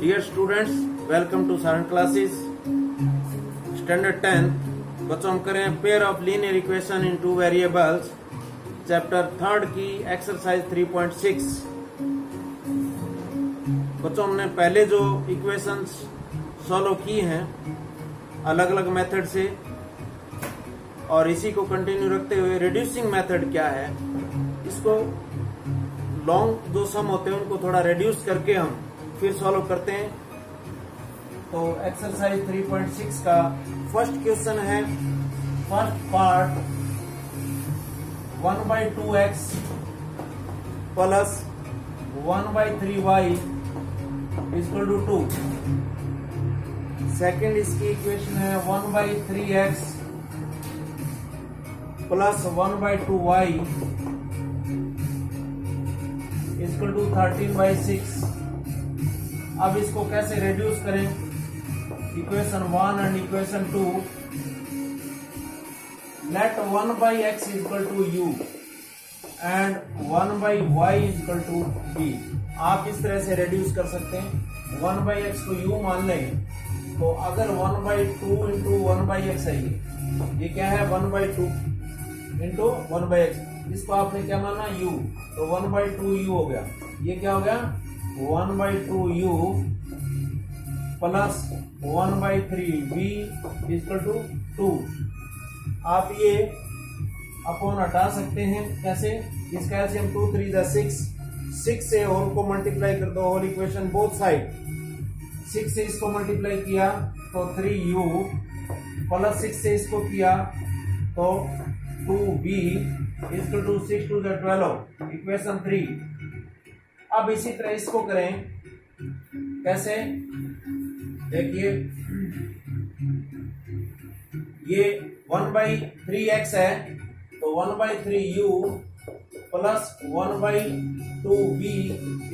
Dear students, welcome to Saran classes. Standard 10. बच्चों हम करें pair of linear equation in two variables, chapter 3 की exercise 3.6. बच्चों हमने पहले जो इक्वेशंस सॉल्व की हैं अलग अलग मेथड से, और इसी को कंटिन्यू रखते हुए रिड्यूसिंग मेथड क्या है, इसको लॉन्ग जो सम होते हैं उनको थोड़ा रिड्यूस करके हम फिर सॉल्व करते हैं. तो एक्सरसाइज 3.6 का फर्स्ट क्वेश्चन है, first part 1/2x plus 1/3y equal to 2. Second इसकी इक्वेशन है 1/3x plus 1/2y equal to 13/6. अब इसको कैसे रिड्यूस करें, equation 1 and equation 2. Let 1/x equal to u and 1/y equal to b. आप इस तरह से रिड्यूस कर सकते हैं. 1/x को u मान लें तो अगर 1/2 इंटू 1/x है, ये क्या है 1/2 इंटू 1/x, इसको आपने क्या माना u, तो 1/2u हो गया. ये क्या हो गया 1/2u plus 1/3v equal to 2. आप ये अपॉन हटा सकते हैं. कैसे, इसका एलसीएम 2 3 जा 6 से होल को मल्टीप्लाई कर दो, होल इक्वेशन बोथ साइड. 6 से इसको मल्टीप्लाई किया तो 3u प्लस 6 से इसको किया तो 2v इक्वल टू 6 2 जा 12, इक्वेशन 3. अब इसी तरह इसको करें. कैसे, देखिए ये 1/3x है तो 1/3u plus 1/2v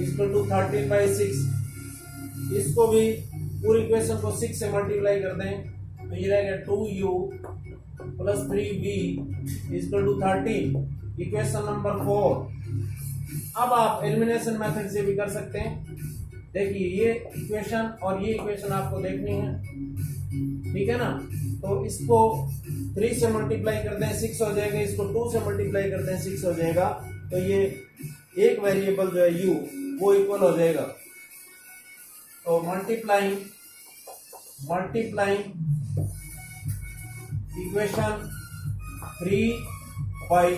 equal to 13/6. इसको भी पूरी इक्वेशन को 6 से मल्टीप्लाई कर दें तो ये रहेगा 2u plus 3v equal to 13, equation number 4. अब आप एलिमिनेशन मेथड से भी कर सकते हैं. देखिए ये इक्वेशन और ये इक्वेशन आपको देखनी है, ठीक है ना. तो इसको 3 से मल्टीप्लाई कर दें 6 हो जाएगा, इसको 2 से मल्टीप्लाई कर दें 6 हो जाएगा. तो ये एक वेरिएबल जो है u वो इक्वल हो जाएगा. तो मल्टीप्लाइंग इक्वेशन 3 बाई,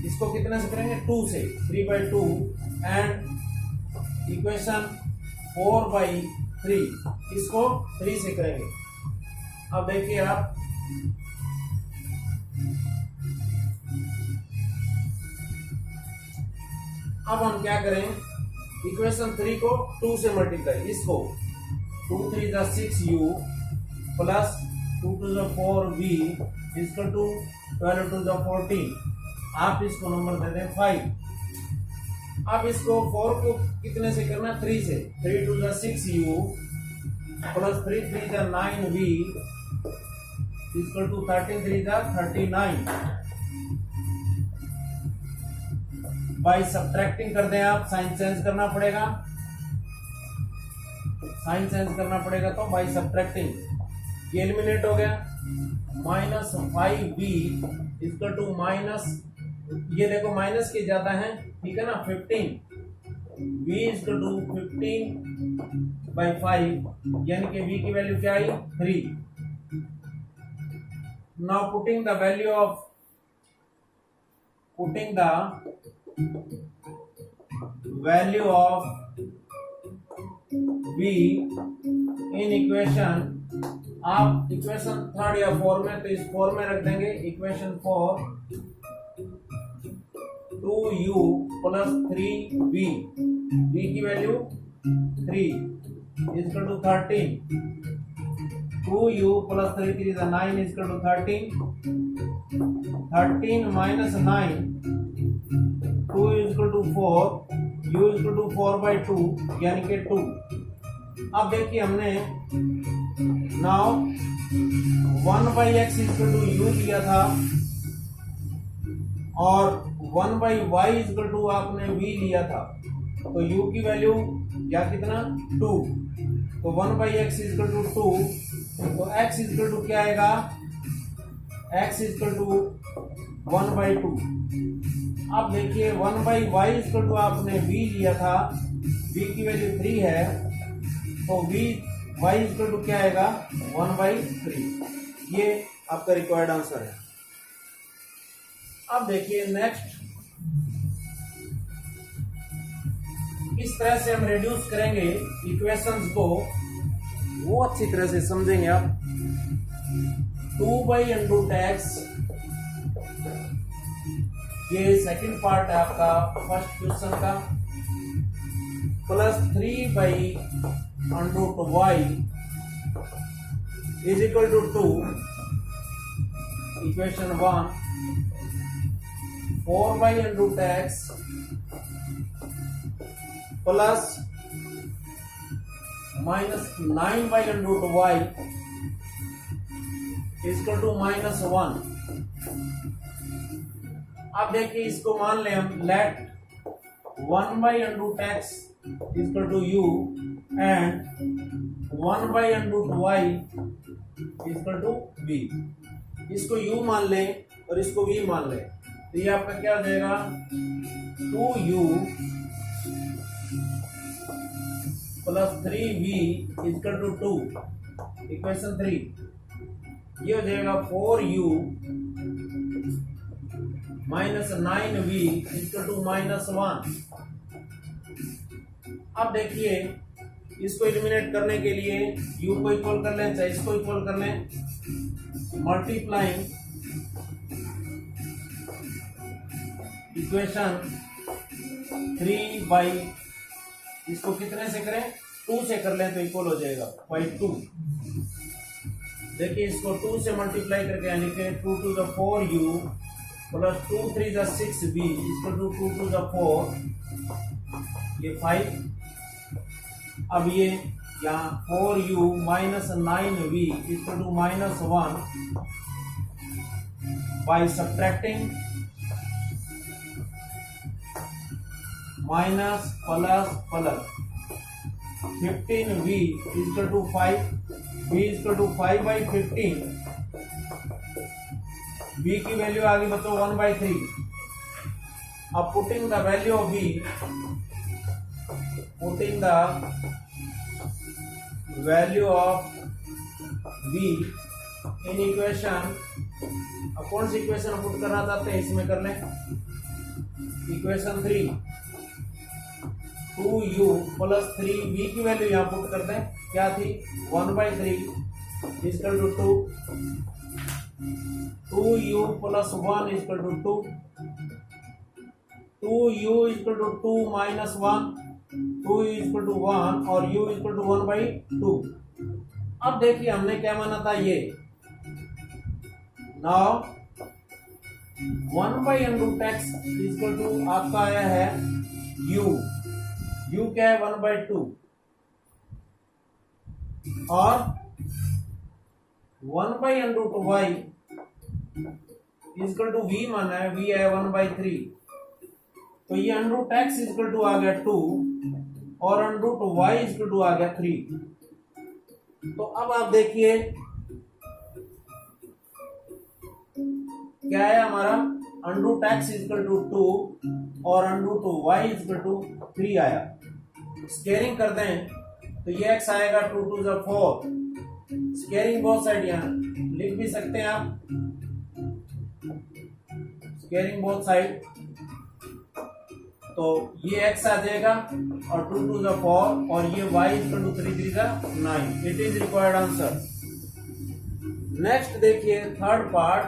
इसको कितने से करेंगे 2 से, 3/2 एंड इक्वेशन 4/3 इसको 3 से करेंगे. अब देखिए आप अब हम क्या करें, इक्वेशन 3 को 2 से मल्टीप्लाई, इसको 2 3 जा 6u प्लस 2 2 जा 4v इक्वल टू 12 2 जा 14. आप इसको नंबर दे दें 5. अब इसको 4 को कितने से करना, 3 से. 3 2 जा 6u प्लस 3 3 जा 9v इक्वल टू 13 3 जा 39. बाय सब्ट्रैक्टिंग कर दें आप, साइन चेंज करना पड़ेगा. साइन चेंज करना पड़ेगा तो बाय सब्ट्रैक्टिंग ये एलिमिनेट हो गया. Minus 5v equal to minus, ये देखो माइनस के ज्यादा है, ठीक है ना, 15. v इक्वल टू 15/5, यानी कि v की वैल्यू क्या आई 3. Now putting the value of v in equation, आप इक्वेशन 3 या 4 में, तो इस 4 में रख देंगे. Equation 4 2u plus 3v, v की value 3 equal to 13. 2u plus 3 3 is 9 equal to 13. 13 minus 9, 2 equal to 4, u equal to 4/2 यानी कि 2. अब देखिए हमने now 1/x equal to u दिया था और 1/y इक्वल टू आपने v लिया था. तो u की वैल्यू या कितना 2, तो 1/x इक्वल टू 2, तो x इक्वल टू क्या आएगा, x इक्वल टू 1/2। अब देखिए 1/y इक्वल टू आपने v लिया था, v की वैल्यू 3 है, तो y इक्वल टू क्या आएगा 1/3। ये आपका रिक्वायर्ड आंसर है। अब देखिए नेक्स्ट, इस तरह से हम रिड्यूस करेंगे इक्वेशंस को, वो अच्छी तरह से समझेंगे आप। 2/√x, ये सेकंड पार्ट है आपका फर्स्ट क्वेश्चन का, plus 3/√y is equal to 2, equation 1। 4/√x plus minus 9/√y equal to -1। अब देखिए इसको मान लें हम, let 1/√x equal to u and 1/√y equal to v। इसको u मान लें और इसको v मान लें, तो ये आपका क्या हो जाएगा 2u plus 3v equal to 2, equation 3। ये हो जाएगा 4u minus 9v equal to -1। अब देखिए इसको एलिमिनेट करने के लिए u को इक्वल कर लें चाहे इसको इक्वल कर लें, मल्टीप्लाइंग इक्वेशन 3 इसको कितने से करें 2 से कर लें तो इक्वल हो जाएगा 2। देखिए इसको 2 से मल्टीप्लाई करके यानी कि 2 to the 4u plus 2 3 the 6v equal to 2 to the 4, ये 5। अब ये यहाँ 4u minus 9v equal to -1 by subtracting minus plus plus 15v equal to 5, v equal to 5/15। v की वैल्यू आ गई बच्चों 1/3। अब putting the value of v, putting the value of v in equation, अब कौन सी इक्वेशन पुट करना चाहते हैं इसमें कर लें, इक्वेशन 3। 2u प्लस 3v की वैल्यू यहाँ पुट करते हैं, क्या थी 1/3 equal to 2, 2u plus 1 equal to 2, 2u equal to 2 minus 1, 2u equal to 1 और u इक्वल टू 1/2। अब देखिए हमने क्या माना था ये, नाउ 1/√x इक्वल टू आपका आया है u क्या है 1/2 और 1/√y इक्वल टू v माना है, v है 1/3, तो ये √x इक्वल टू आ गया 2 और √y इक्वल टू आ गया 3। तो अब आप देखिए क्या है हमारा, √x इक्वल टू 2 और √y इक्वल टू 3 आया। स्केयरिंग कर दें तो ये x आएगा 2 to the 4, squaring both side यहाँ लिख भी सकते हैं आप, स्केयरिंग बोथ साइड, तो ये x आ जाएगा और 2 to the 4 और ये y इक्वल टू 3 3 का 9। It is required answer. Next देखिए third part,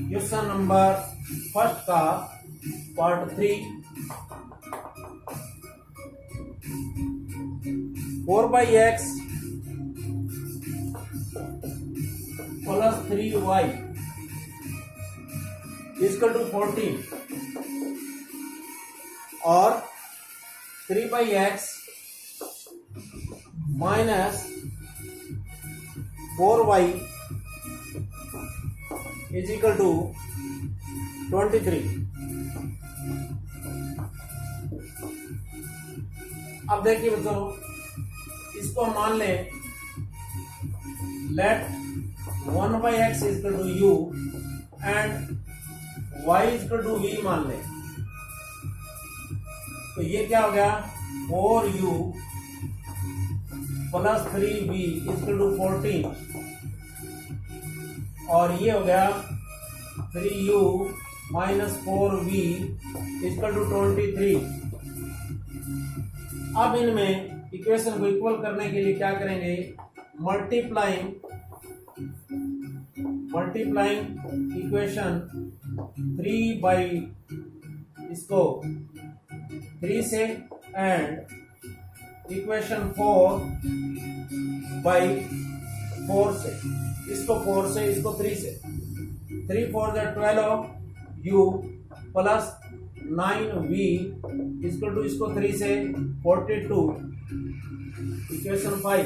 question number first का part 3। 4/x plus 3y equal to 14 और 3/x minus 4y is equal to 23। अब देखिए बच्चों, इसको मान ले let 1/x equal to u and y equal to v मान ले। तो ये क्या हो गया, 4u plus 3v equal to 14, और ये हो गया 3u minus 4v equal to 23। अब इनमें इक्वेशन को इक्वल करने के लिए क्या करेंगे, मल्टीप्लाइंग इक्वेशन 3 बाई इसको 3 से एंड इक्वेशन 4 बाई 4 से, इसको 4 से इसको 3 से, 3 4 12u plus 9v equal to इसको 3 से 42, इक्वेशन 5।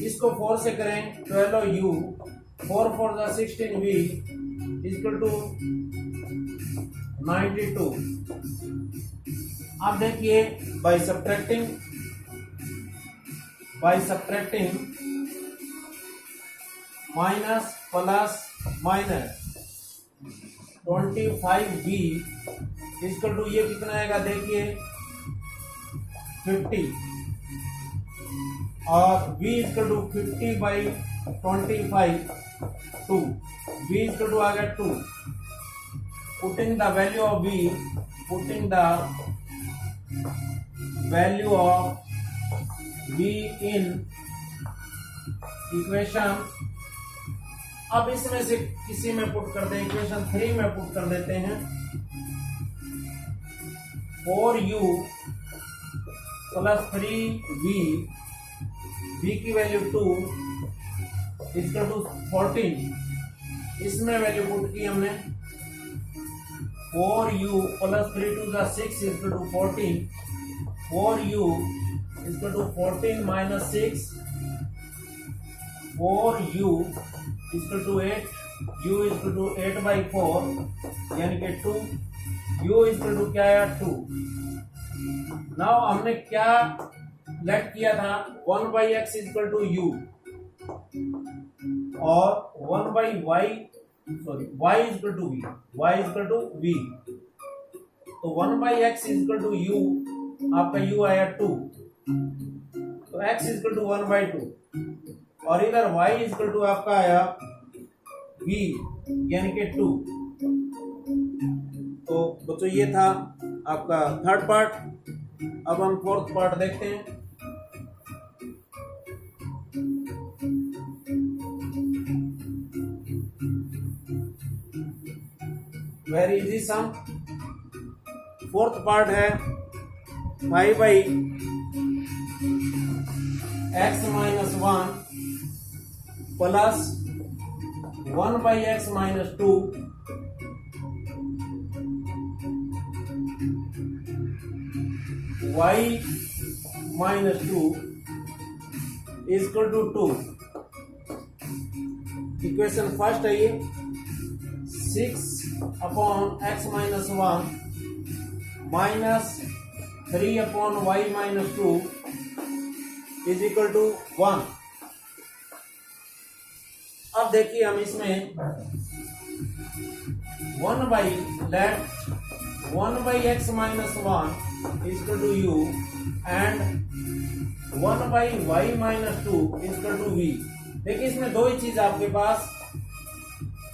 इसको 4 से करें 12u 4 4 16v इक्वल टू 92। अब देखिए by subtracting minus plus minus 25v equal to ये कितना आएगा, देखिए 50, और v equal to 50 by 25 2, v equal to आ गया 2। Putting the value of v in equation, अब इसमें से किसी में पुट कर दे, इक्वेशन 3 में पुट कर देते हैं। 4u प्लस 3v, v की वैल्यू 2 इक्वल टू 14, इसमें वैल्यू पुट की हमने 4u plus 3 2 6 equal to 14, 4u equal to 14 minus 6, 4u equal to 8, u equal to 8 by 4 यानी कि 2, u इक्वल टू क्या आया 2। नाउ हमने क्या लेट किया था, 1/x इक्वल टू u और 1/y y equal to v, तो 1/x इक्वल टू u, आपका u आया 2, तो x इक्वल टू 1/2, और इधर y इक्वल टू आपका आया v यानी कि 2। तो बच्चों ये था आपका थर्ड पार्ट। अब हम फोर्थ पार्ट देखते हैं। Very easy sum. Fourth part है 5 by x minus 1 plus 1 by x minus 2 y minus 2 equal to 2। Equation first है ये 6 upon x minus 1 minus 3 upon y minus 2 is equal to 1। अब देखिए हम इसमें 1 by x minus 1 equal to u and 1 by y minus 2 equal to v। देखिए इसमें दो ही चीज आपके पास,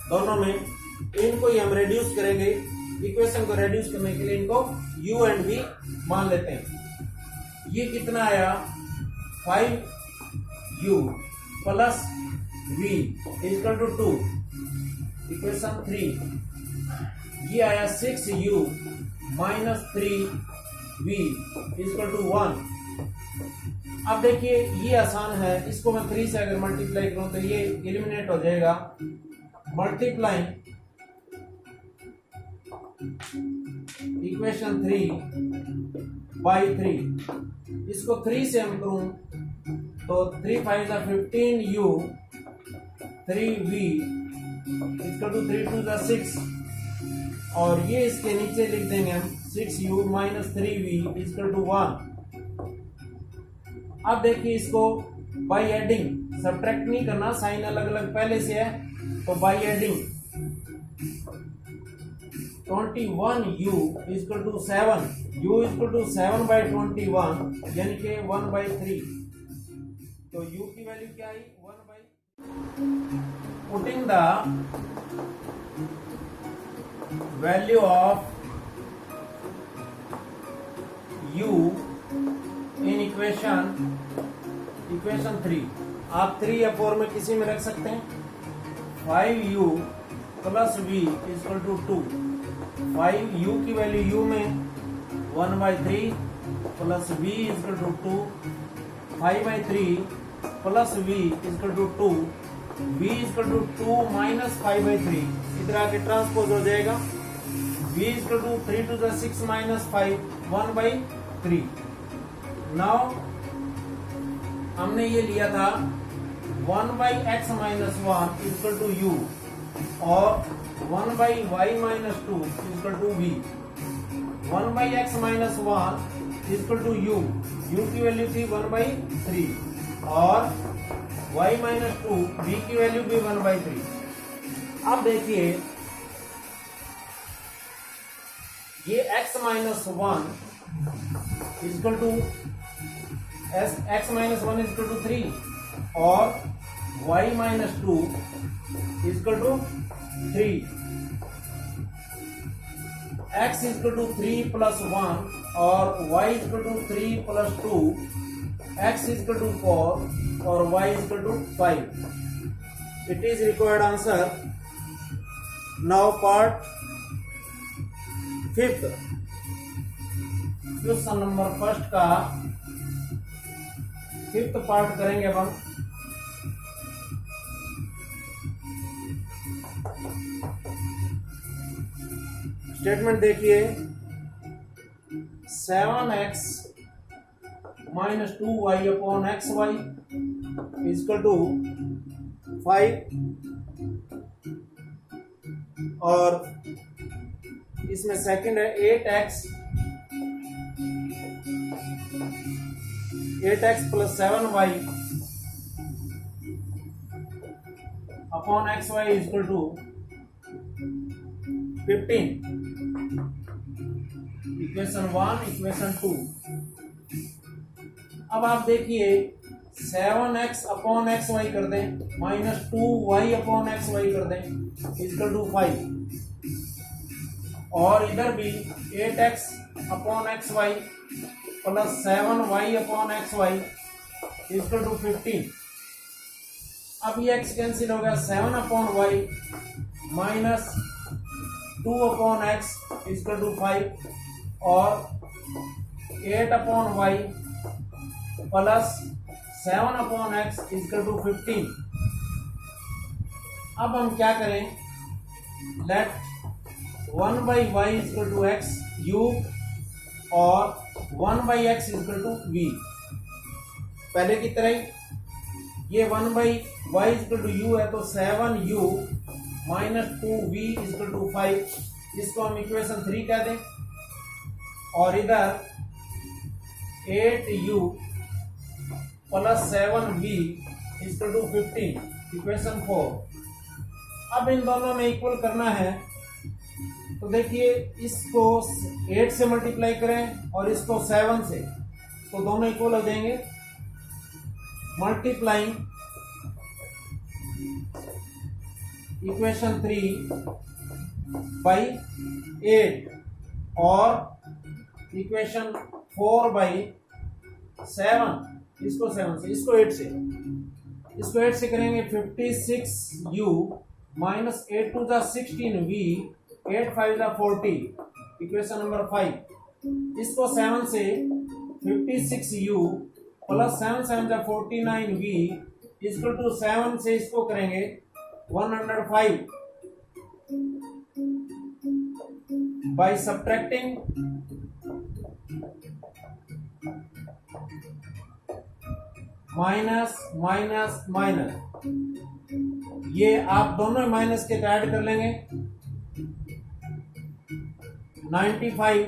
दोनों में इनको ही हम रेड्यूस करेंगे। इक्वेशन को रेड्यूस करने के लिए इनको u एंड v मान लेते हैं। ये कितना आया 5u plus v equal to 2, equation 3। ये आया 6u minus 3v equal to 1। अब देखिए ये आसान है, इसको मैं 3 से अगर मल्टीप्लाई करूं तो ये एलिमिनेट हो जाएगा। मल्टीप्लाइंग इक्वेशन 3 बाई 3, इसको 3 से हम करूं तो 3 5 15u 3v इक्वल टू 3 2 6 और ये इसके नीचे लिख देंगे हम 6u minus 3v equal to 1। अब देखिए इसको बाई एडिंग, सब्ट्रैक्ट नहीं करना, साइन अलग अलग पहले से है, तो by adding 21u equal to 7, u equal to 7 by 21 यानी कि 1/3। तो u की वैल्यू क्या आई 1/। Putting the value of u in equation 3, आप 3 या 4 में किसी में रख सकते हैं। 5u plus v equal to 2, 5u की वैल्यू u में 1/3 plus v equal to 2, 5/3 plus v equal to 2, v equal to 2 minus 5/3, इधर आके ट्रांसपोज हो जाएगा, v equal to 3 to the 6 minus 5, 1/3। Now हमने ये लिया था 1/x minus 1 equal to u और 1/y minus 2 equal to v। 1/x minus 1 equal to u की वैल्यू थी 1/3 और y माइनस 2 v की वैल्यू भी 1/3। अब देखिए ये x minus 1 equal to x minus 1 equal to 3 और y minus 2 equal to 3। x equal to 3 plus 1 और y equal to 3 plus 2, x equal to 4 और y equal to 5। It is required answer. Now part 5th, question number 1 का 5th part करेंगे अब हम। Statement देखिए, 7x minus 2y upon xy equal to 5 और इसमें second है 8x plus 7y upon xy equal to 15। Equation 1, equation 2। अब आप देखिए 7x अपॉन xy कर दें माइनस 2y अपॉन xy कर दें इक्वल टू 5 और इधर भी 8x upon xy plus 7y upon xy equal to 15। अब ये x कैंसिल हो गया, 7 upon y minus 2 upon x equal to 5 और 8 upon y plus 7 upon x equal to 15। अब हम क्या करें, let 1/y equal to x u और 1/x इक्वल टू v। पहले की तरह ही ये 1/y इक्वल टू u है तो 7u minus 2v equal to 5, इसको हम इक्वेशन 3 कह दें और इधर 8u plus 7v equal to 15, equation 4। अब इन दोनों में इक्वल करना है तो देखिए इसको 8 से मल्टीप्लाई करें और इसको 7 से, तो दोनों इक्वल हो जाएंगे। मल्टीप्लाइंग इक्वेशन 3 बाई 8 और इक्वेशन 4 बाई 7, इसको 7 से, इसको 8 से करेंगे 56u minus 8 to the 16v 8 5 the 40, equation number 5। इसको 7 से 56u plus 7 7 the 49v equal to 7 से इसको करेंगे 105 bye subtracting minus minus minus, ये आप दोनों माइनस के ऐड कर लेंगे 95,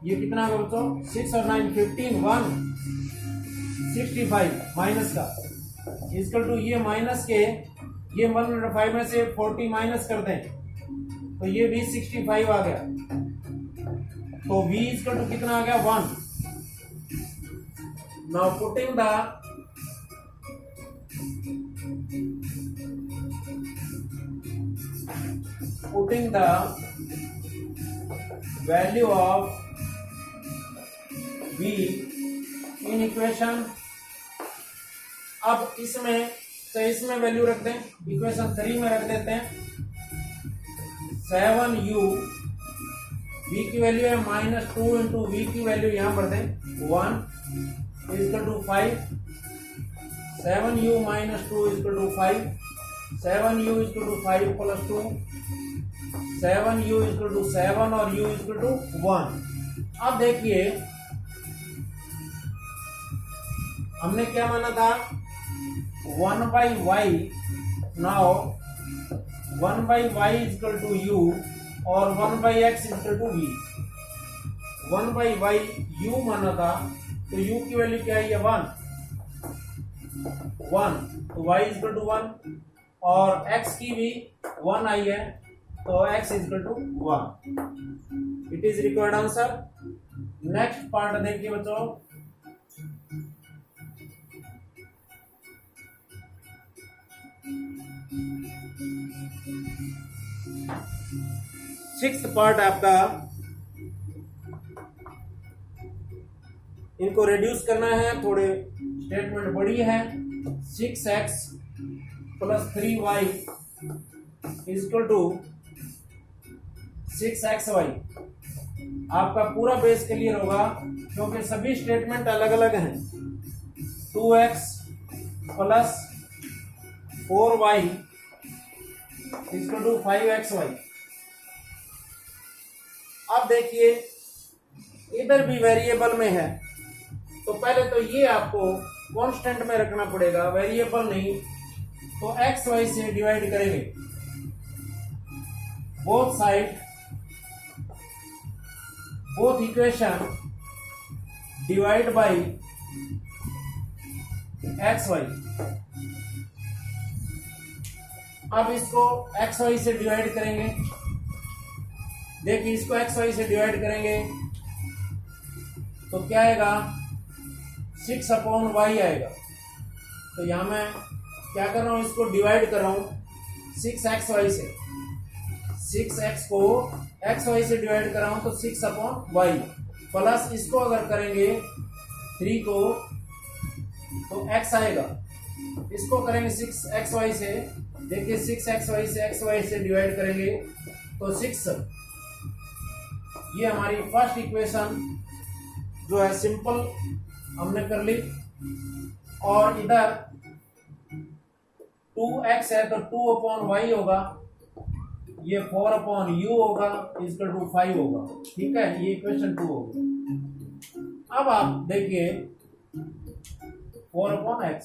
ये कितना होगा बच्चों 6 और 9 15 165 माइनस का इक्वल टू ये माइनस के ये 105 में से 40 माइनस कर दें तो ये भी 65 आ गया तो v इक्वल टू कितना आ गया 1. Now putting the value of v in equation. अब इसमें तो इसमें वैल्यू रख दें इक्वेशन 3 में रख देते हैं 7u v की वैल्यू है -2 इंटू वी की वैल्यू यहां पर दें 1 equal to 5. 7u - 2 equal to 5. 7u equal to 5 plus 2. 7u equal to 7 और u इक्वल टू 1. अब देखिए हमने क्या माना था 1/y. Now 1/y equal to u और 1/x equal to v. 1/y u माना था तो u की वैल्यू क्या है 1 तो y इक्वल टू 1 और x की भी 1 आई है तो x equal to 1. It is required answer. Next part देखिए बच्चों. सिक्स्थ पार्ट आपका इनको रिड्यूस करना है. थोड़े स्टेटमेंट बड़ी है. 6x plus 3y equal to 6xy. आपका पूरा बेस क्लियर होगा क्योंकि सभी स्टेटमेंट अलग अलग हैं. 2x plus 4y equal to 5xy. अब देखिए इधर भी वेरिएबल में है तो पहले तो ये आपको कांस्टेंट में रखना पड़ेगा. वेरिएबल नहीं तो एक्स वाई से डिवाइड करेंगे both side. Both equation divide by x y. अब इसको एक्स वाई से डिवाइड करेंगे. देखिए इसको एक्स वाई से डिवाइड करेंगे तो क्या आएगा 6/y आएगा. तो यहां मैं क्या कर रहा हूं इसको डिवाइड कर रहा हूं 6xy से. 6x को xy से डिवाइड कर रहा हूं तो 6/y प्लस इसको अगर करेंगे 3 को तो x आएगा. इसको करेंगे 6xy से. देखिए 6xy से xy से डिवाइड करेंगे तो 6. ये हमारी फर्स्ट इक्वेशन जो है सिंपल हमने कर ली. और इधर 2x है तो 2/y होगा. ये 4/u होगा इक्वल टू 5 होगा. ठीक है ये इक्वेशन 2 होगा. अब आप देखिए 4/x.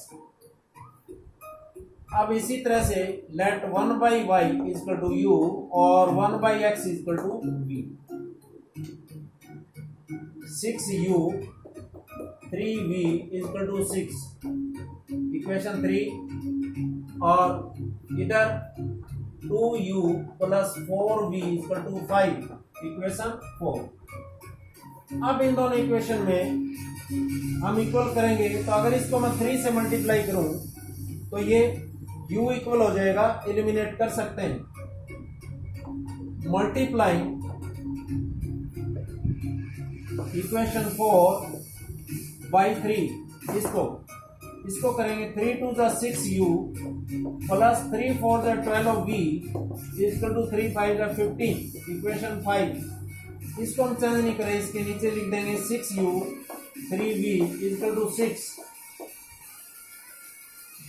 अब इसी तरह से late 1/y equal to u और 1/x equal to v. 6u 3v equal to 6 equation 3. और इधर 2u plus 4v equal to 5 equation 4. अब इन दोनों इक्वेशन में हम इक्वल करेंगे तो अगर इसको मैं 3 से मल्टीप्लाई करूं तो ये u इक्वल हो जाएगा. एलिमिनेट कर सकते हैं. Multiply equation 4 by 3. इसको करेंगे 3 2 6u plus 3 4 12v equal to 3 5 15 equation 5. इसको हम चेंज नहीं करें. इसके नीचे लिख देंगे 6u 3v equal to 6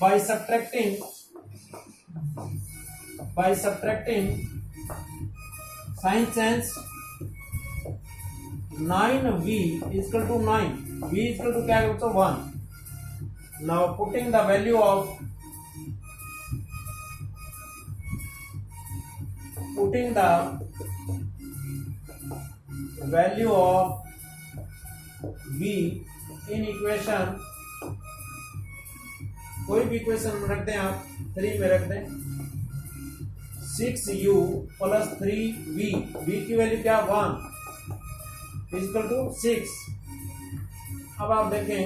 by subtracting sign change 9v equal to 9. v equal to क्या है तो 1. Now putting the value of putting the value of v in equation, कोई भी इक्वेशन में रख दें आप, 3 में रख दें, 6u प्लस 3v, v की वैल्यू क्या 1 इक्वल टू 6। अब आप देखें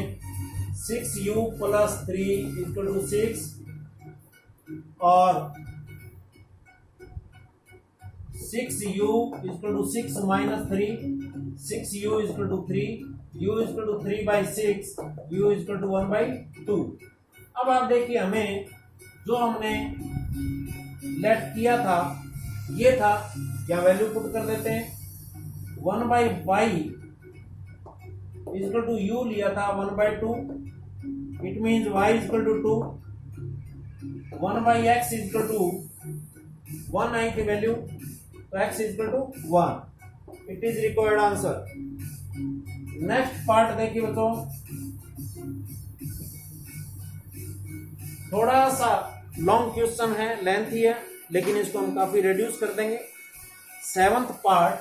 6u प्लस 3 इक्वल टू 6 और 6u equal to 6 minus 3, 6u equal to 3, u equal to 3/6, u equal to 1/2। अब आप देखिए हमें जो हमने लेट किया था ये था, क्या वैल्यू पुट कर देते हैं, 1/y इक्वल टू u लिया था 1/2, it means y equal to 2, 1/x equal to 1 आई की वैल्यू, तो x equal to 1, it is required answer. Next part देखिए बच्चों, थोड़ा सा लॉन्ग क्वेश्चन है, लेंथी है, लेकिन इसको हम काफी रिड्यूस कर देंगे। 7th पार्ट,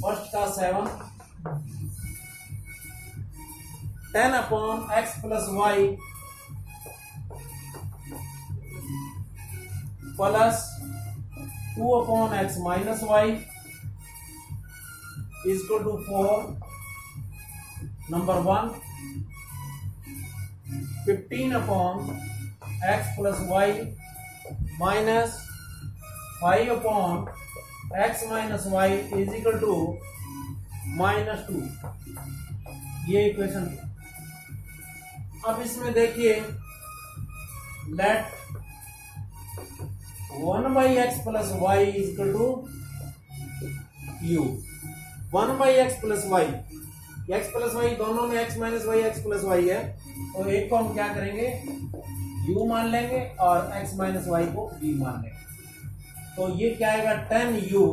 फर्स्ट का 7, 10 upon x plus y plus 2 upon x minus y equal to 4। Number 1, 15 upon x plus y minus 5 upon x minus y is equal to -2, ये इक्वेशन। अब इसमें देखिए let 1/x plus y is equal to u, 1/x plus y, x plus y दोनों में x minus y x plus y है, तो एक को हम क्या करेंगे u मान लेंगे और x माइनस वाई को v मान लेंगे। तो ये क्या आएगा 10u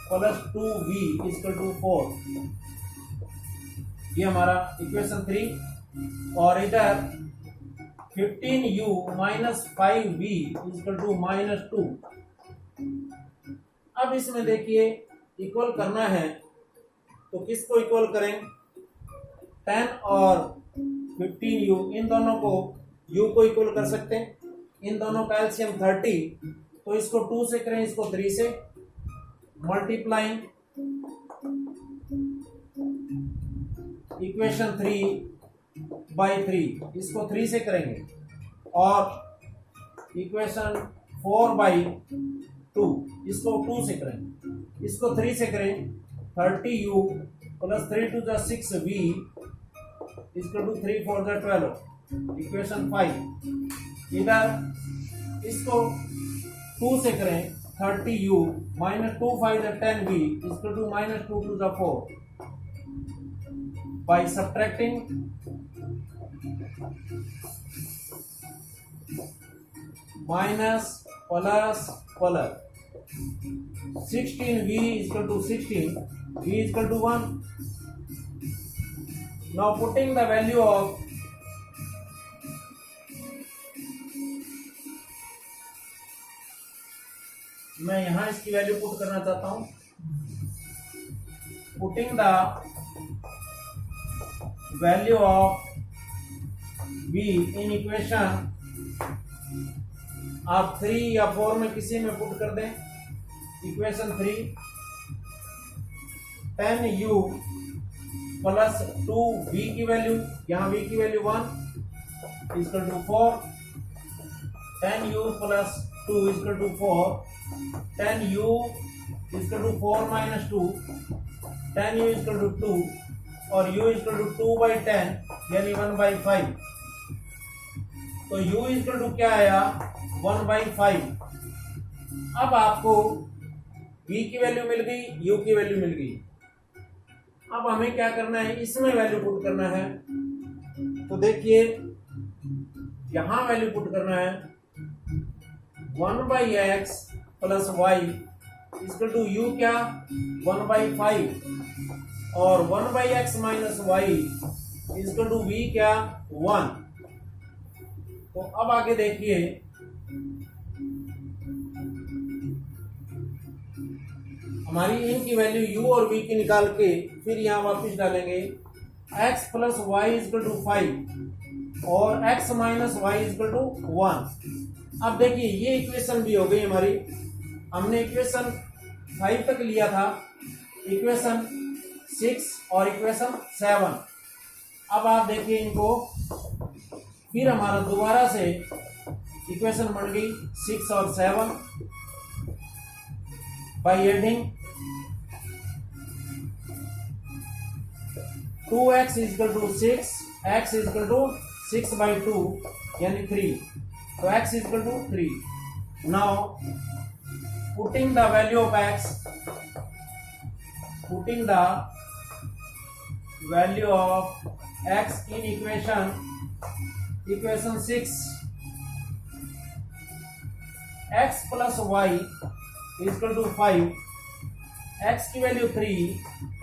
plus 2v equal to 4, ये हमारा इक्वेशन 3। और इधर 15u minus 5v equal to -2। अब इसमें देखिए इक्वल करना है तो किसको इक्वल करें, 10 और 15u, इन दोनों को u को इक्वल कर सकते हैं, इन दोनों का एलसीएम 30, तो इसको 2 से करें, इसको 3 से, मल्टीप्लाइंग इक्वेशन 3/3, इसको 3 से करेंगे, और इक्वेशन 4/2 इसको 2 से करेंगे, इसको 3 से करें, 30u plus 3 to the 6v equal to 3 4 the 12, equation 5। इधर इसको 2 से करें, 30u minus 2 5 the 10v equal to -2 to the 4, by subtracting minus plus plus 16v equal to 16, v equal to 1. Now putting the value of मैं यहां इसकी value put करना चाहता हूं, putting the value of v in equation, आप 3 या 4 में किसी में पुट कर दें, इक्वेशन 3, 10u प्लस 2v की वैल्यू, यहाँ v की value 1 equal to 4, 10u plus 2 equal to 4, 10u equal to 4 minus 2, 10u equal to 2 और u इक्वल टू 2/10 यानी 1/5। तो u इक्वल टू क्या आया 1/5। अब आपको v की वैल्यू मिल गई, u की वैल्यू मिल गई। अब हमें क्या करना है, इसमें वैल्यू पुट करना है। तो देखिए यहां वैल्यू पुट करना है 1/x plus y equal to u क्या 1/5 और 1/x minus y equal to v क्या 1। तो अब आगे देखिए हमारी इनकी वैल्यू u और v की निकाल के फिर यहाँ वापस डालेंगे x plus y equal to 5 और x minus y equal to 1। अब देखिए ये इक्वेशन भी हो गई हमारी। हमने इक्वेशन 5 तक लिया था, इक्वेशन 6 और इक्वेशन 7। अब आप देखिए इनको, फिर हमारा दोबारा से इक्वेशन बन गई 6 और 7 by adding 2x equal to 6, x equal to 6 by 2 यानी 3, तो x equal to 3। Now putting the value of x, putting the value of x in equation 6, x plus y is equal to 5, x की value 3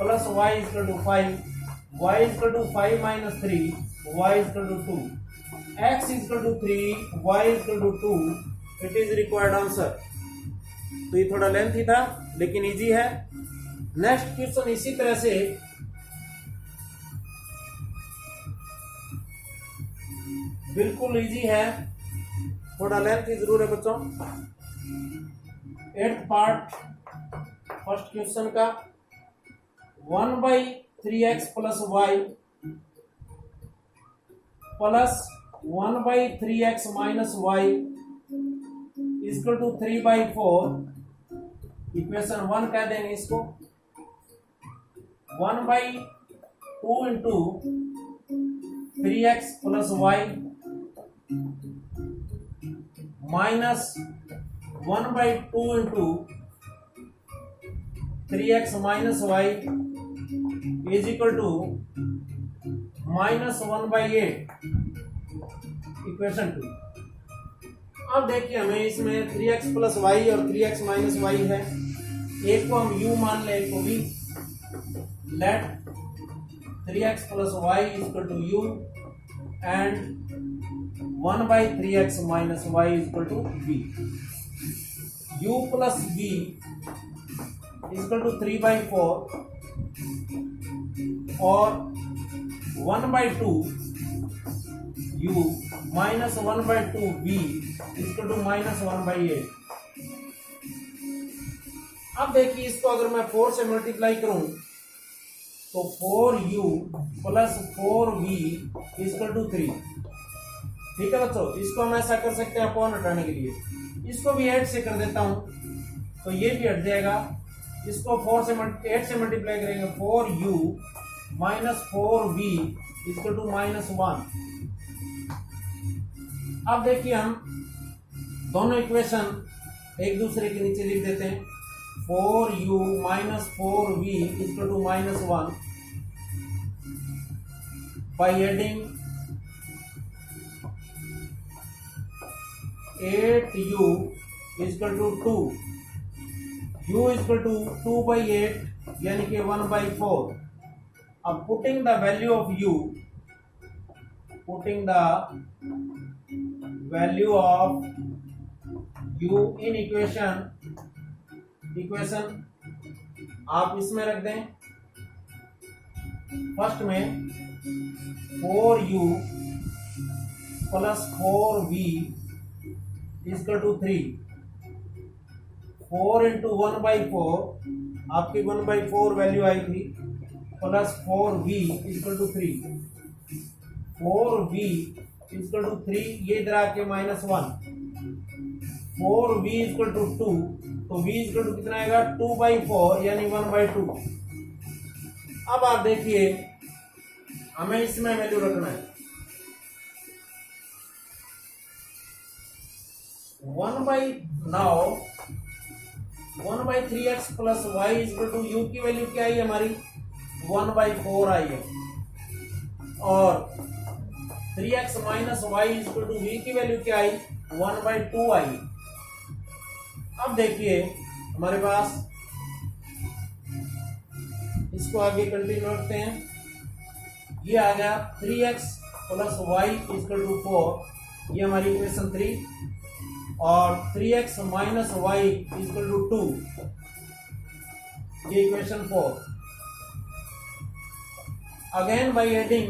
plus y is equal to 5, y is equal to 5 minus 3, y is equal to 2, x is equal to 3, y is equal to 2, it is required answer। तो ये थोड़ा lengthy था लेकिन easy है। Next question इसी तरह से बिल्कुल इजी है, थोड़ा लेंथ जरूर है बच्चों। 8th पार्ट फर्स्ट क्वेश्चन का 1/3x plus y plus 1/3x minus y equal to 3/4। Equation 1 कह देंगे इसको। 1/2 into 3x plus y minus 1/2 into 3x minus y is equal to -1/8 equation 2। अब देखिए हमें इसमें 3x प्लस वाई और 3x माइनस वाई है, एक को हम u मान लें, एक को v। Let 3x plus y is equal to u and 1/3x minus y is equal to v। u plus v is equal to 3/4 और 1/2 u minus 1/2 v is equal to -1/8। अब देखिए इसको अगर मैं 4 से मल्टीप्लाई करूं तो 4u plus 4v is equal to 3। ठीक है बच्चों, इसको हम ऐसा कर सकते हैं अपॉन हटाने के लिए। इसको भी 8 से कर देता हूं तो ये भी हट जाएगा। इसको 8 से मल्टीप्लाई करेंगे 4u minus 4v equal to -1। अब देखिए हम दोनों इक्वेशन एक दूसरे के नीचे लिख देते हैं। 4u minus 4v equal to -1 by adding 8u equal to 2, u equal to 2/8 यानी कि 1/4। अब putting the value of u, putting the value of u in equation आप इसमें रख दें। फर्स्ट में 4u plus 4v equal to 3, 4 into 1/4 आपकी 1/4 value आई थी, plus 4v equal to 3, 4v equal to 3, ये इधर आके -1, 4v इक्वल टू 2, तो v इक्वल टू कितना आएगा 2/4 यानी 1/2। अब आप देखिए हमें इसमें वैल्यू रखना है 1/3x plus y equal to u की वैल्यू क्या आई है हमारी 1/4 आई है, और 3x minus y equal to v की वैल्यू क्या आई 1/2 आई। अब देखिए हमारे पास, इसको आगे कंटिन्यू करते हैं। ये आ गया 3x plus y equal to 4, ये हमारी इक्वेशन 3, और 3x minus y equal to 2, ये equation 4. Again by adding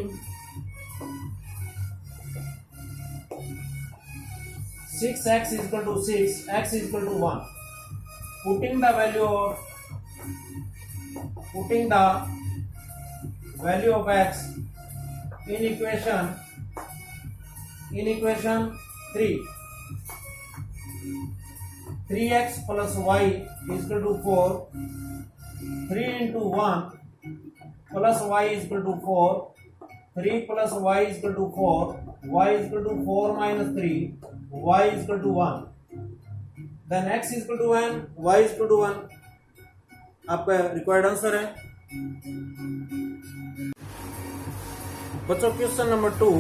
6x is equal to 6, x is equal to 1. Putting the value of x in equation 3. 3x plus y is equal to 4. 3 into 1 plus y is equal to 4. 3 plus y is equal to 4. Y is equal to 4 minus 3. Y is equal to 1. Then x is equal to 1. Y is equal to 1. आपका required answer है. बच्चों question number 2.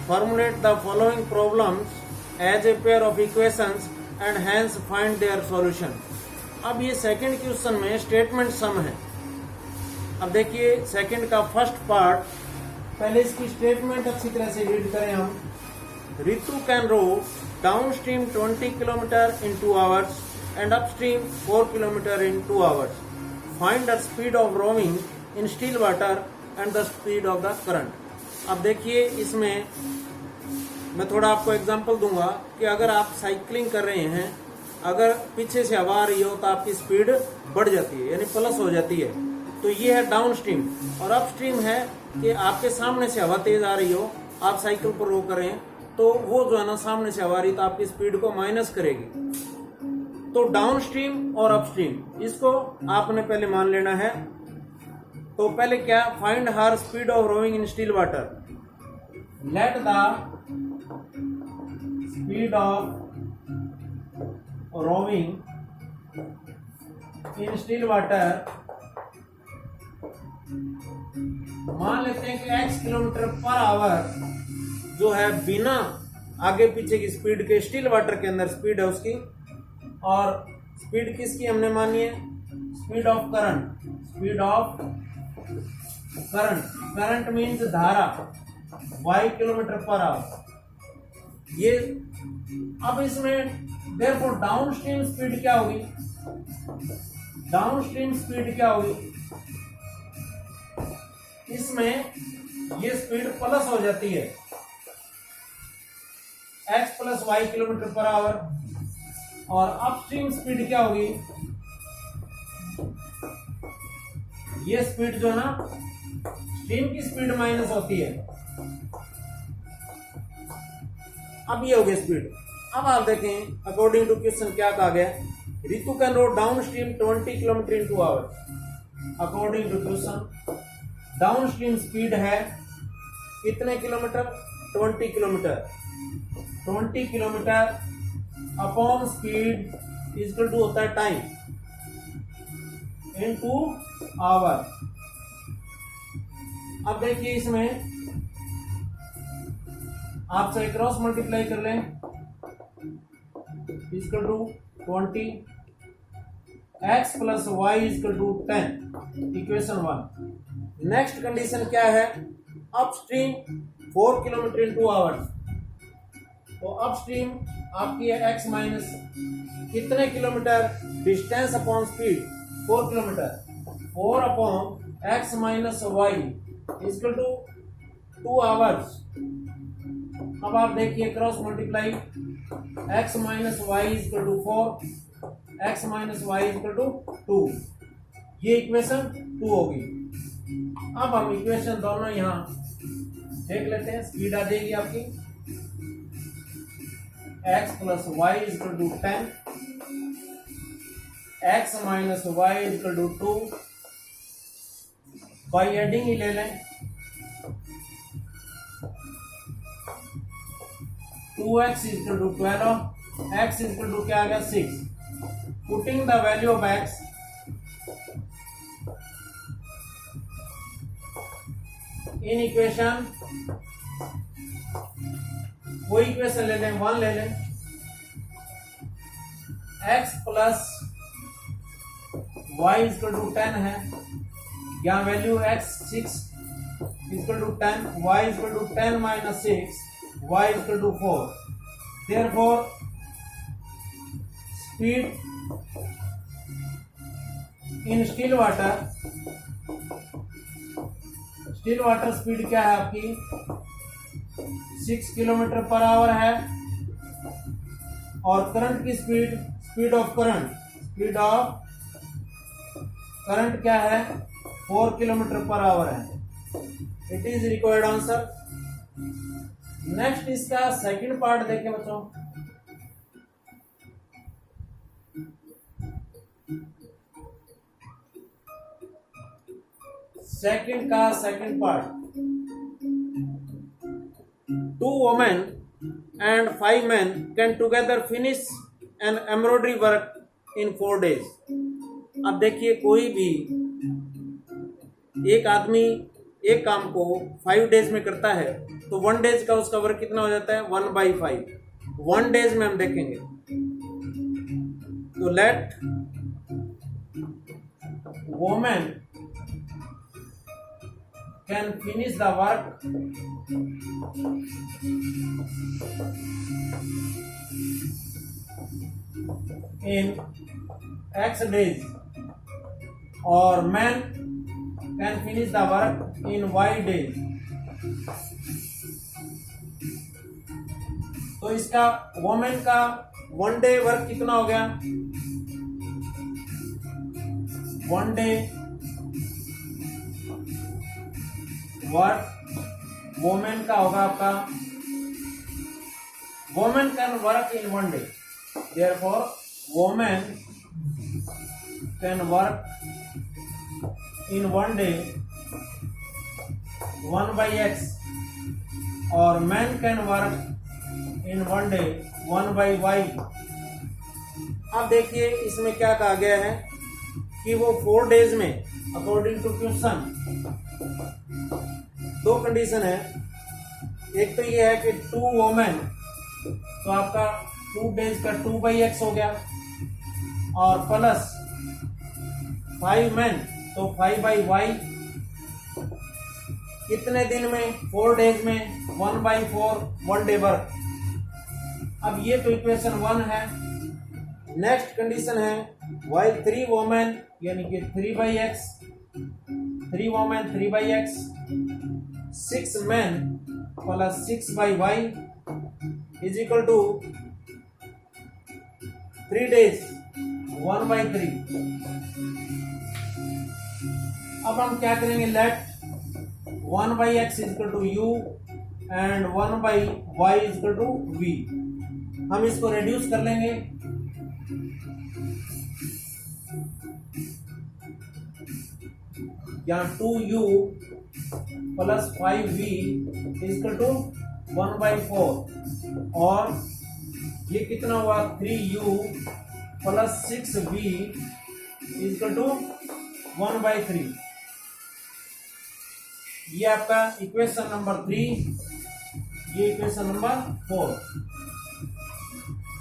Formulate the following problems as a pair of equations and hence find their solution. अब ये second question में statement सम है. अब देखिए सेकंड का फर्स्ट पार्ट, पहले इसकी स्टेटमेंट अच्छी तरह से रीड करें हम. Ritu can row downstream 20 kilometre in 2 hours and upstream 4 kilometre in 2 hours. Find the speed of rowing in still water and the speed of the current. अब देखिए इसमें मैं थोड़ा आपको एग्जांपल दूंगा कि अगर आप साइकिलिंग कर रहे हैं, अगर पीछे से हवा आ रही हो तो आपकी स्पीड बढ़ जाती है, यानी प्लस हो जाती है. तो ये है डाउन स्ट्रीम. और अप स्ट्रीम है कि आपके सामने से हवा तेज आ रही हो, आप साइकिल पर रो करें तो वो जो है ना सामने से हवा आ रही तो आपकी स्पीड को माइनस करेगी. तो डाउन स्ट्रीम और अप स्ट्रीम इसको आपने पहले मान लेना है. तो पहले क्या, find her speed of rowing in still water. Let the speed of rowing in still water, मान लेते हैं कि x किलोमीटर पर आवर जो है बिना आगे पीछे की स्पीड के स्टिल वाटर के अंदर स्पीड है उसकी. और स्पीड किसकी हमने मानी है, speed of current. Speed of current, current means धारा, y किलोमीटर पर आवर. ये अब इसमें देयरफॉर डाउन स्ट्रीम स्पीड क्या होगी, डाउन स्ट्रीम स्पीड क्या होगी, इसमें ये स्पीड प्लस हो जाती है, x plus y kilometre per hour. और अपस्ट्रीम स्पीड क्या होगी, ये स्पीड जो है ना स्ट्रीम की स्पीड माइनस होती है. अब ये हो गई स्पीड. अब आप देखें अकॉर्डिंग टू क्वेश्चन क्या कहा गया, Ritu can row downstream 20 kilometre in 2 hours. According to question downstream speed है कितने kilometre, 20 kilometre. 20 kilometre upon speed equal to होता है टाइम इन 2 आवर. अब देखिए इसमें आपसे क्रॉस मल्टीप्लाई कर लें, equal to 20 x plus y equal to 10, equation 1. Next condition क्या है, अपस्ट्रीम 4 किलोमीटर इन 2 आवर्स. तो अपस्ट्रीम आपकी है x माइनस कितने kilometre, distance upon speed 4 kilometre. 4 upon x minus y equal to 2 hours. अब आप देखिए cross multiply, x minus y equal to 4, x minus y equal to 2. ये equation 2 होगी. अब हम इक्वेशन दोनों यहां देख लेते हैं. स्पीड आ जाएगी आपकी x plus y equal to 10, x minus y equal to 2. By adding ही ले लें, 2x equal to 12, x equal to क्या आ गया 6. Putting the value of x in equation, वो इक्वेशन ले लें 1 ले लें. x plus y equal to 10 है, यहाँ value x 6 equal to 10, y equal to 10 minus 6, y equal to 4. Therefore speed in still water speed क्या है आपकी 6 किलोमीटर पर आवर है, और करंट की स्पीड ऑफ करंट क्या है 4 किलोमीटर पर आवर है। It is required answer. Next इसका सेकंड पार्ट देखें बच्चों। Second part, 2 women and 5 men can together finish an embroidery work in 4 days। अब देखिए कोई भी एक आदमी एक काम को 5 डेज में करता है तो 1 डेज का उसका वर्क कितना हो जाता है 1/5। 1 डेज में हम देखेंगे तो let women can finish the work in X days, or man can finish the work in Y days। तो इसका वोमेन का 1 डे वर्क कितना हो गया 1 डे वर्क वोमेन का होगा आपका women can work in 1 day, therefore women can work in 1 day 1/x, और man can work in 1 day 1/y। अब देखिए इसमें क्या कहा गया है कि वो 4 डेज में अकॉर्डिंग टू क्वेश्चन 2 कंडीशन है। एक तो ये है कि 2 वोमेन तो आपका 2 डेज का 2/x हो गया, और प्लस 5 मैन तो 5/y। कितने दिन में 4 डेज में 1/4 1 डे वर्क। अब ये तो इक्वेशन 1 है। नेक्स्ट कंडीशन है while 3 वोमेन यानी कि 3/x 3 women 3/x 6 men plus 6/y is equal to 3 days 1/3। अब हम क्या करेंगे let 1/x is equal to u and 1/y is equal to v। हम इसको रिड्यूस कर लेंगे। यहाँ 2u plus 5v equal to 1/4, और ये कितना हुआ 3u plus 6v equal to 1/3। ये आपका इक्वेशन नंबर 3, ये इक्वेशन नंबर 4।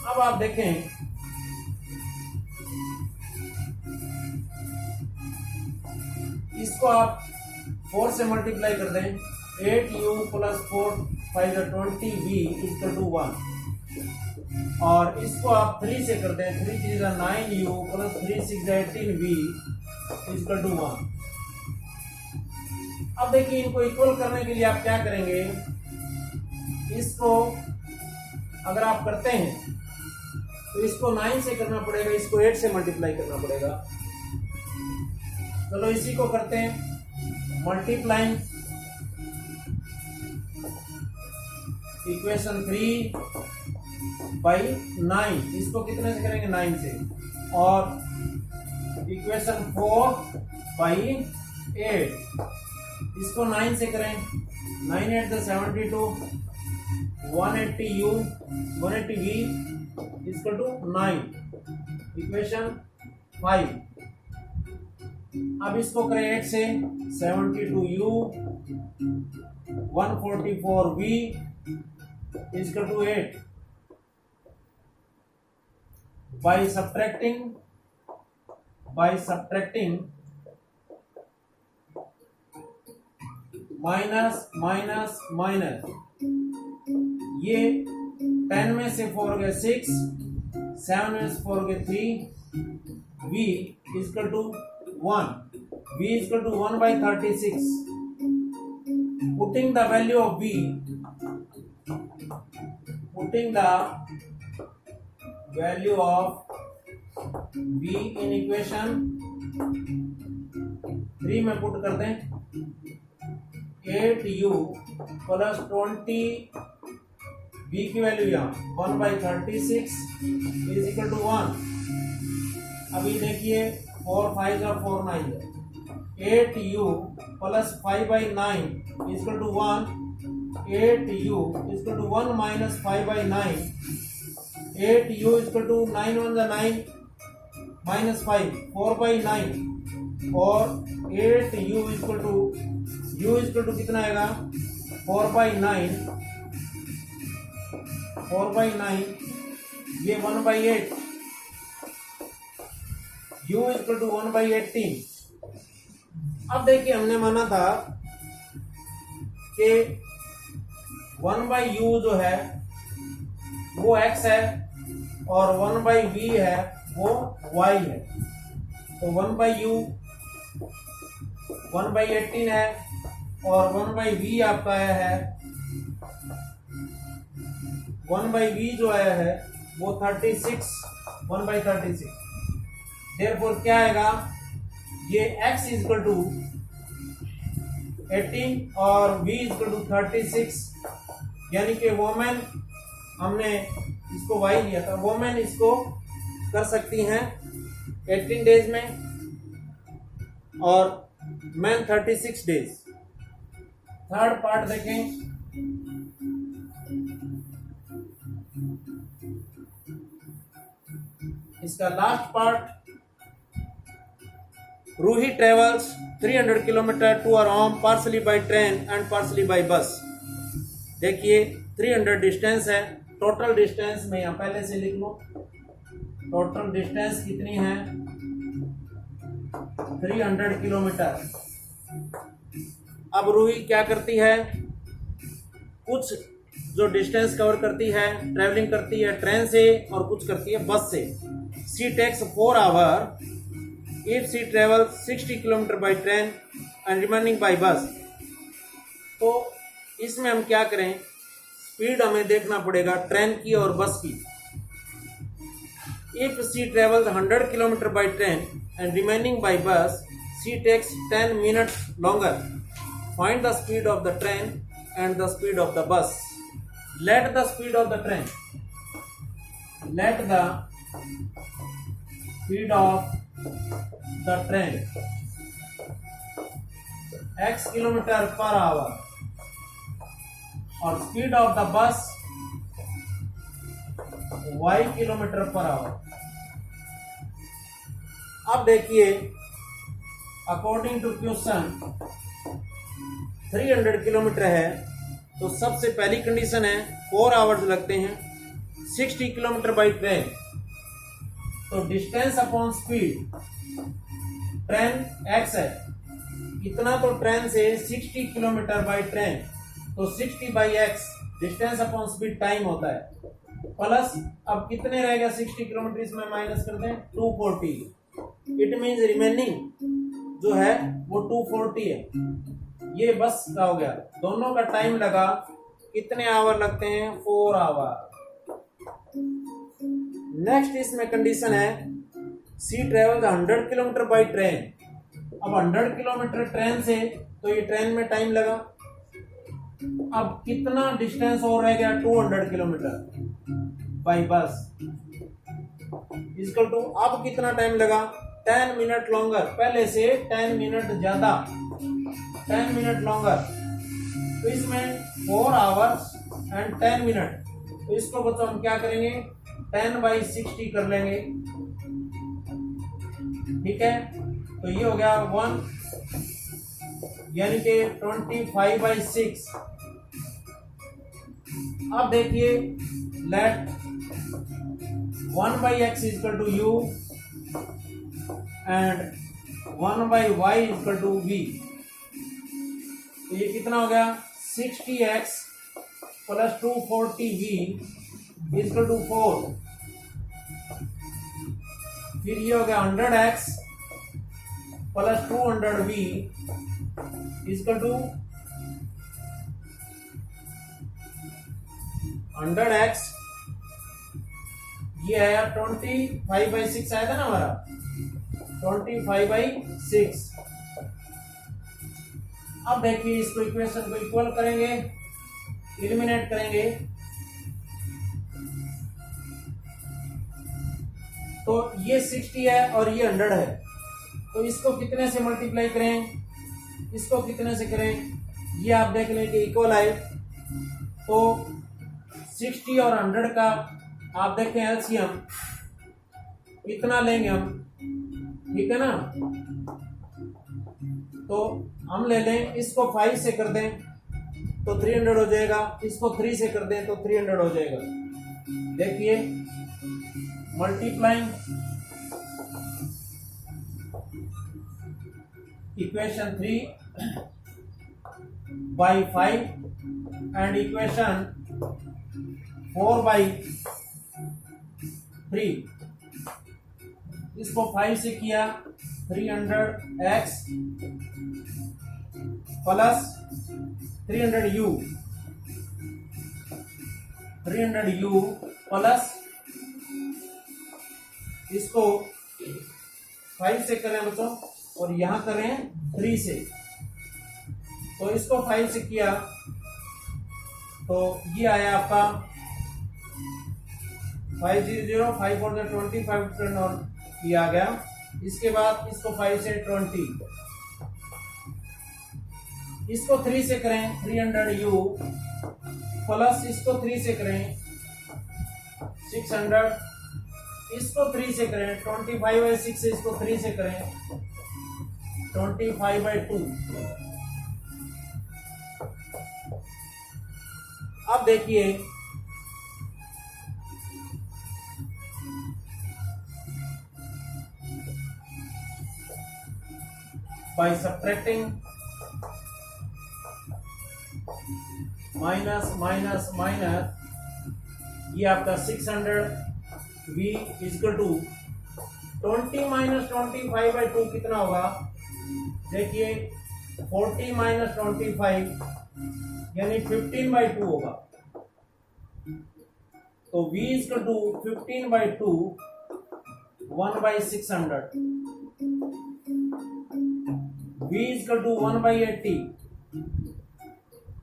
अब आप देखें इसको आप 4 से मल्टीप्लाई कर दें 8u plus 4 5 20v equal to 1, और इसको आप 3 से कर दें 3 3 9u plus 3 6 18v equal to 1। अब देखिए इनको इक्वल करने के लिए आप क्या करेंगे, इसको अगर आप करते हैं तो इसको 9 से करना पड़ेगा, इसको 8 से मल्टीप्लाई करना पड़ेगा। चलो इसी को करते हैं मल्टीप्लाइंग इक्वेशन 3/9, इसको कितने से करेंगे 9 से, और इक्वेशन 4/8 इसको 9 से करें 9 8 72 180u 180v equal to 9 equation 5। अब इसको करें 8 से 72u 144v equal to 8। by subtracting minus minus minus, ये 10 में से 4 हो गए 6, 7 में से 4 हो गए 3, v equal to 1, v is equal to 1 by 36. Putting the value of v in equation 3 में पुट कर दें 8u प्लस 20 v की वैल्यू यहाँ 1 by 36 इज इक्वल टू 1. अभी देखिए 4 5 और 4 9 8u plus 5 by 9 is equal to 1. 8u is equal to 1 minus 5 by 9. 8u is equal to 9 1 9 minus 5 4 by 9 और 8u is equal to u is equal to कितना आएगा 4 by 9 ये 1 by 8 u is equal to 1 by 18. अब देखिए हमने माना था कि 1 by u जो है वो x है और 1 by v है वो y है. तो 1 by u 1 by 18 है और 1 by v आपका आया है 1 by v जो आया है वो 36 1 by 36. देयरफॉर क्या आएगा ये x इज इक्वल टू 18 और v इज इक्वल टू 36 यानी कि वोमेन हमने इसको y लिया था वोमेन इसको कर सकती हैं 18 डेज में और मैन 36 डेज. थर्ड पार्ट देखें. इसका last part Roohi travels 300 kilometre to our home partly by train and partly by bus. देखिए 300 डिस्टेंस है. टोटल डिस्टेंस मैं यहाँ पहले से लिख लूं. टोटल डिस्टेंस कितनी है 300 किलोमीटर. अब रूही क्या करती है कुछ जो डिस्टेंस कवर करती है ट्रैवलिंग करती है ट्रेन से और कुछ करती है बस से. She takes 4 hour if she travel 60 kilometre by train and remaining by bus. तो इसमें हम क्या करें स्पीड हमें देखना पड़ेगा ट्रेन की और बस की. If she travels 100 kilometre by train and remaining by bus she takes 10 minutes longer. Find the speed of the train and the speed of the bus. Let the speed of the train x kilometre per hour और speed of the bus y kilometre per hour. अब देखिए according to question 300 kilometre है तो सबसे पहली condition है 4 hours लगते हैं. 60 किलोमीटर बाई ट्रेन तो distance upon speed train x है इतना तो ट्रेन से 60 किलोमीटर बाई ट्रेन तो 60 by x distance upon speed time होता है प्लस अब कितने रहेगा 60 किलोमीटर इसमें माइनस करते हैं 240. इट मींस रिमेनिंग जो है वो 240 है. ये बस का हो गया. दोनों का टाइम लगा कितने आवर लगते हैं 4 आवर. नेक्स्ट इसमें कंडीशन है सी ट्रेवल 100 किलोमीटर बाई ट्रेन. अब 100 किलोमीटर ट्रेन से तो ये ट्रेन में टाइम लगा. अब कितना डिस्टेंस और रह गया 200 kilometre by bus equal to अब कितना टाइम लगा 10 मिनट लॉन्गर. पहले से 10 मिनट ज्यादा 10 मिनट लॉन्गर. तो इसमें 4 आवर्स एंड 10 मिनट. तो इसको बच्चों हम क्या करेंगे 10 by 60 कर लेंगे. ठीक है तो ये हो गया 1 यानी कि 25 by 6. अब देखिए late 1 by x is equal to u and 1 by y is equal to v. तो ये कितना हो गया 60x plus 240v is equal to 4. फिर ये हो गया 100x plus 200v is equal to 100x, ये आया 25/6 आया था ना हमारा, 25/6। अब देखिए इसको इक्वेशन को इक्वल करेंगे, एलिमिनेट करेंगे, तो ये 60 है और ये 100 है, तो इसको कितने से मल्टीप्लाई करें, इसको कितने से करें, ये आप देख लें कि इक्वल आए। तो 60 और 100 का आप देखें एलसीएम कितना लेंगे हम, ठीक है ना। तो हम ले लें, इसको 5 से कर दें तो 300 हो जाएगा, इसको 3 से कर दें तो 300 हो जाएगा। देखिए multiplying equation 3 by 5 and equation 4 by 3, इसको 5 से किया 300x प्लस 300u प्लस इसको 5 से करें बच्चों और यहां करें 3 से, तो इसको 5 से किया तो ये आया आपका 500 5 4 25 और ये आ गया। इसके बाद इसको 5 से 20, इसको 3 से करें 300u प्लस इसको 3 से करें 600, इसको 3 से करें 25/6 से इसको 3 से करें 25/2। अब देखिए by subtracting minus minus minus, ये आपका 600v इजकल टू 20 माइनस 25/2 कितना होगा, देखिए 40 माइनस 25 यानी 15/2 होगा। तो v is equal to 15/2 1/600, v is equal to 1/80।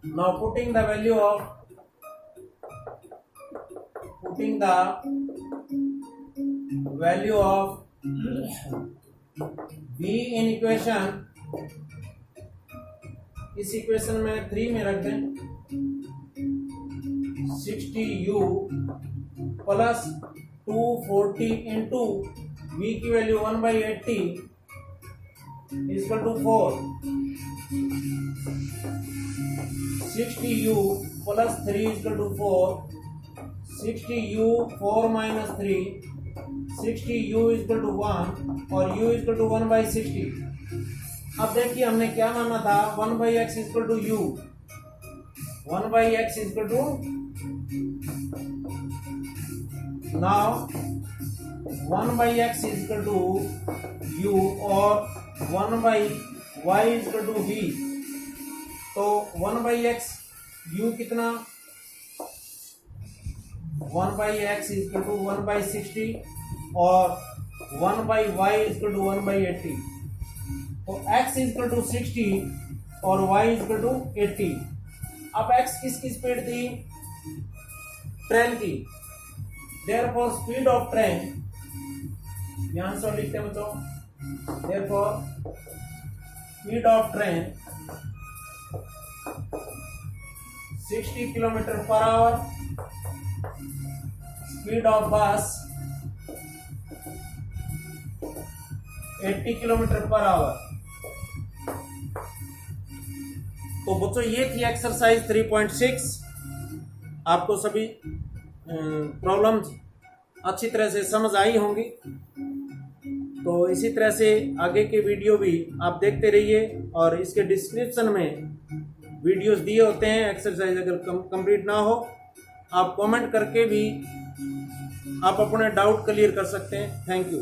Now putting the value of v in equation, इस इक्वेशन में 3 में रख दें 60u प्लस 240 इंटू v की value 1/80 equal to 4, 60u plus 3 equal to 4, 60u 4 माइनस 3, 60u इक्वल टू 1 और u इक्वल टू 1/60। अब देखिए हमने क्या माना था, 1/x equal to u, 1/x equal to, now 1/x equal to u और 1/y इक्वल टू v। तो 1/x u कितना, 1/x इक्वल टू 1/60 और 1/y इक्वल टू 1/80। तो x इक्वल टू 60 और y इक्वल टू 80। अब x किसकी speed थी, train की, देयरफॉर स्पीड ऑफ ट्रेन, यहां से लिखते हैं बच्चों, therefore speed of train 60 kilometre per our, speed of बस 80 किलोमीटर पर आवर। तो बच्चों ये थी एक्सरसाइज 3.6। आपको सभी प्रॉब्लम्स अच्छी तरह से समझ आई होंगी। तो इसी तरह से आगे के वीडियो भी आप देखते रहिए और इसके डिस्क्रिप्शन में वीडियोस दिए होते हैं। एक्सरसाइज अगर कंप्लीट ना हो आप कमेंट करके भी आप अपने डाउट क्लियर कर सकते हैं। Thank you.